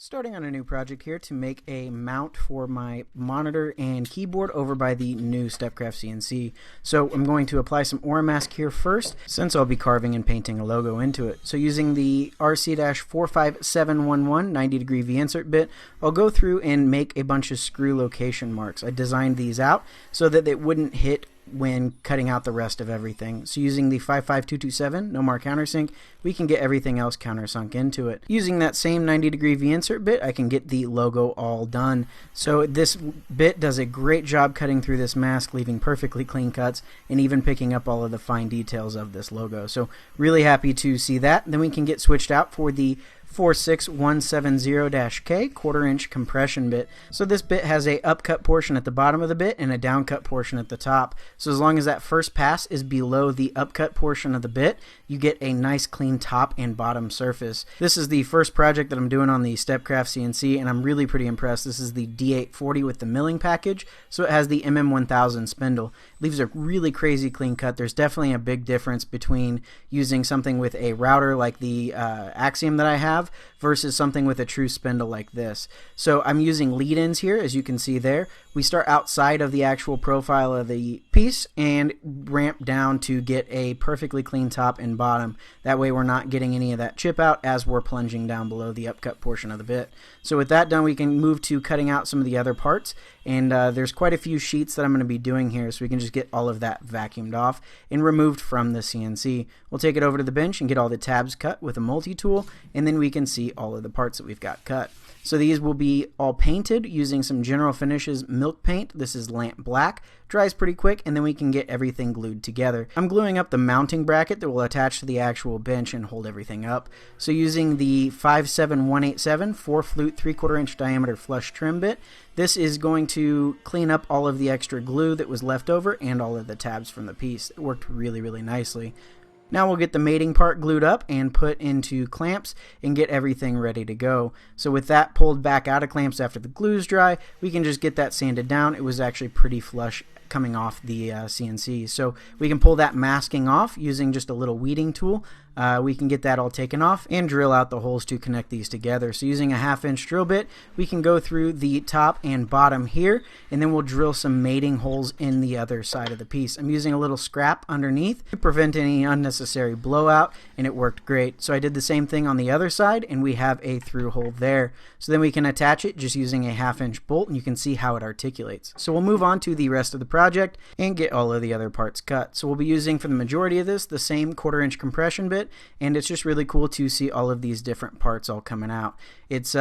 Starting on a new project here to make a mount for my monitor and keyboard over by the new StepCraft CNC. So I'm going to apply some Aura Mask here first, since I'll be carving and painting a logo into it. So using the RC-45711 90-degree V-insert bit, I'll go through and make a bunch of screw location marks. I designed these out so that it wouldn't hit when cutting out the rest of everything. So using the 55227 no more countersink, we can get everything else countersunk into it. Using that same 90-degree V-insert bit, I can get the logo all done. So this bit does a great job cutting through this mask, leaving perfectly clean cuts and even picking up all of the fine details of this logo. So really happy to see that. Then we can get switched out for the 46170-K 1/4" compression bit. So this bit has a upcut portion at the bottom of the bit and a downcut portion at the top. So as long as that first pass is below the upcut portion of the bit, you get a nice clean top and bottom surface. This is the first project that I'm doing on the StepCraft CNC, and I'm really pretty impressed. This is the D840 with the milling package, so it has the MM1000 spindle. It leaves a really crazy clean cut. There's definitely a big difference between using something with a router like the Axiom that I have versus something with a true spindle like this. So I'm using lead-ins here, as you can see there. We start outside of the actual profile of the piece and ramp down to get a perfectly clean top and bottom. That way we're not getting any of that chip out as we're plunging down below the upcut portion of the bit. So with that done, we can move to cutting out some of the other parts, and there's quite a few sheets that I'm going to be doing here, so we can just get all of that vacuumed off and removed from the CNC. We'll take it over to the bench and get all the tabs cut with a multi-tool, and then we can see all of the parts that we've got cut. So these will be all painted using some General Finishes milk paint. This is lamp black. Dries pretty quick, and then we can get everything glued together. I'm gluing up the mounting bracket that will attach to the actual bench and hold everything up. So using the 57187 4-flute 3/4" diameter flush trim bit, this is going to clean up all of the extra glue that was left over and all of the tabs from the piece. It worked really, really nicely. Now we'll get the mating part glued up and put into clamps and get everything ready to go. So with that pulled back out of clamps after the glue's dry, we can just get that sanded down. It was actually pretty flush coming off the CNC. So we can pull that masking off using just a little weeding tool. We can get that all taken off and drill out the holes to connect these together. So using a 1/2" drill bit, we can go through the top and bottom here, and then we'll drill some mating holes in the other side of the piece. I'm using a little scrap underneath to prevent any unnecessary blowout, and it worked great. So I did the same thing on the other side, and we have a through hole there. So then we can attach it just using a 1/2" bolt, and you can see how it articulates. So we'll move on to the rest of the project and get all of the other parts cut. So we'll be using for the majority of this the same 1/4" compression bit, and it's just really cool to see all of these different parts all coming out. It's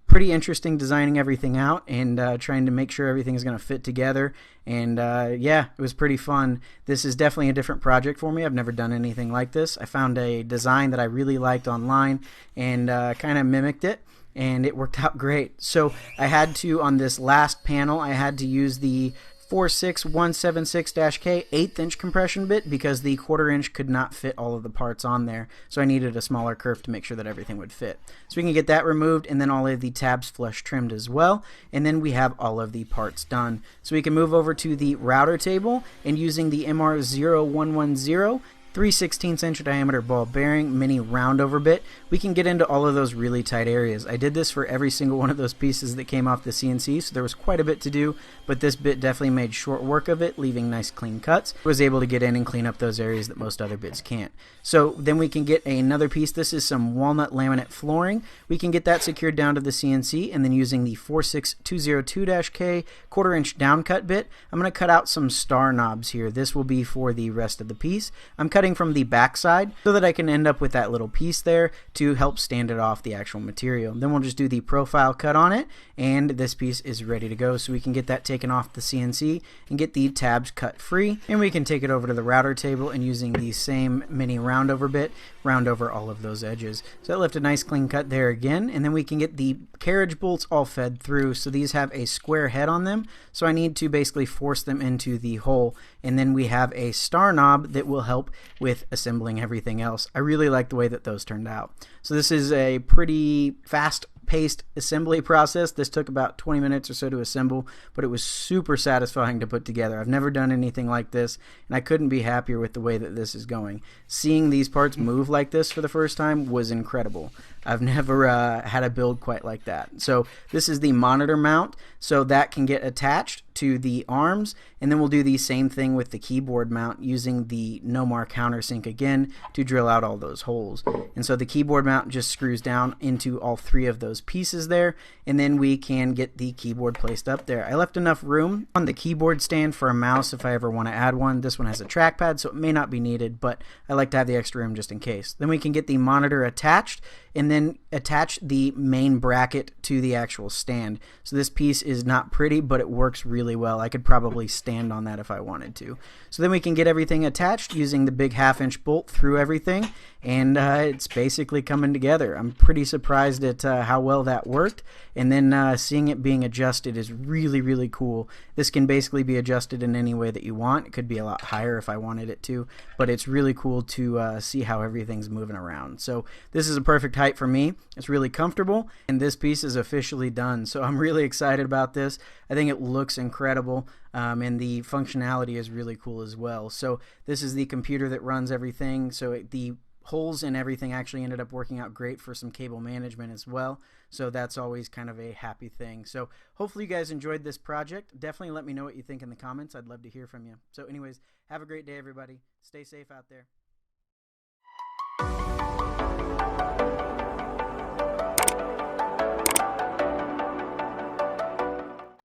pretty interesting designing everything out and trying to make sure everything is going to fit together, and yeah, it was pretty fun. This is definitely a different project for me. I've never done anything like this. I found a design that I really liked online and kind of mimicked it, and it worked out great. So I had to, on this last panel, I had to use the 46176-K 1/8" compression bit because the 1/4" could not fit all of the parts on there, so I needed a smaller kerf to make sure that everything would fit. So we can get that removed, and then all of the tabs flush trimmed as well, and then we have all of the parts done. So we can move over to the router table, and using the MR0110 3/16" diameter ball bearing mini roundover bit, we can get into all of those really tight areas. I did this for every single one of those pieces that came off the CNC, so there was quite a bit to do, but this bit definitely made short work of it, leaving nice clean cuts. I was able to get in and clean up those areas that most other bits can't. So then we can get another piece. This is some walnut laminate flooring. We can get that secured down to the CNC, and then using the 46202-K 1/4" downcut bit, I'm going to cut out some star knobs here. This will be for the rest of the piece. I'm cutting from the back side so that I can end up with that little piece there to help stand it off the actual material. Then we'll just do the profile cut on it, and this piece is ready to go. So we can get that taken off the CNC and get the tabs cut free, and we can take it over to the router table and using the same mini roundover bit, round over all of those edges. So that left a nice clean cut there again, and then we can get the carriage bolts all fed through. So these have a square head on them, so I need to basically force them into the hole, and then we have a star knob that will help with assembling everything else. I really like the way that those turned out. So this is a pretty fast paced assembly process. This took about 20 minutes or so to assemble, but it was super satisfying to put together. I've never done anything like this, and I couldn't be happier with the way that this is going. Seeing these parts move like this for the first time was incredible. I've never had a build quite like that. So this is the monitor mount, so that can get attached to the arms, and then we'll do the same thing with the keyboard mount using the Nomar countersink again to drill out all those holes. And so the keyboard mount just screws down into all 3 of those pieces there, and then we can get the keyboard placed up there. I left enough room on the keyboard stand for a mouse if I ever want to add one. This one has a trackpad, so it may not be needed, but I like to have the extra room just in case. Then we can get the monitor attached and then attach the main bracket to the actual stand. So this piece is not pretty, but it works really well. I could probably stand on that if I wanted to. So then we can get everything attached using the big 1/2-inch bolt through everything, and it's basically coming together. I'm pretty surprised at how well that worked, and then seeing it being adjusted is really, really cool. This can basically be adjusted in any way that you want. It could be a lot higher if I wanted it to, but it's really cool to see how everything's moving around. So this is a perfect height for me. It's really comfortable, and this piece is officially done. So I'm really excited about this. I think it looks incredible, and the functionality is really cool as well. So this is the computer that runs everything. So the holes and everything actually ended up working out great for some cable management as well. So that's always kind of a happy thing. So hopefully you guys enjoyed this project. Definitely let me know what you think in the comments. I'd love to hear from you. So anyways, have a great day, everybody. Stay safe out there.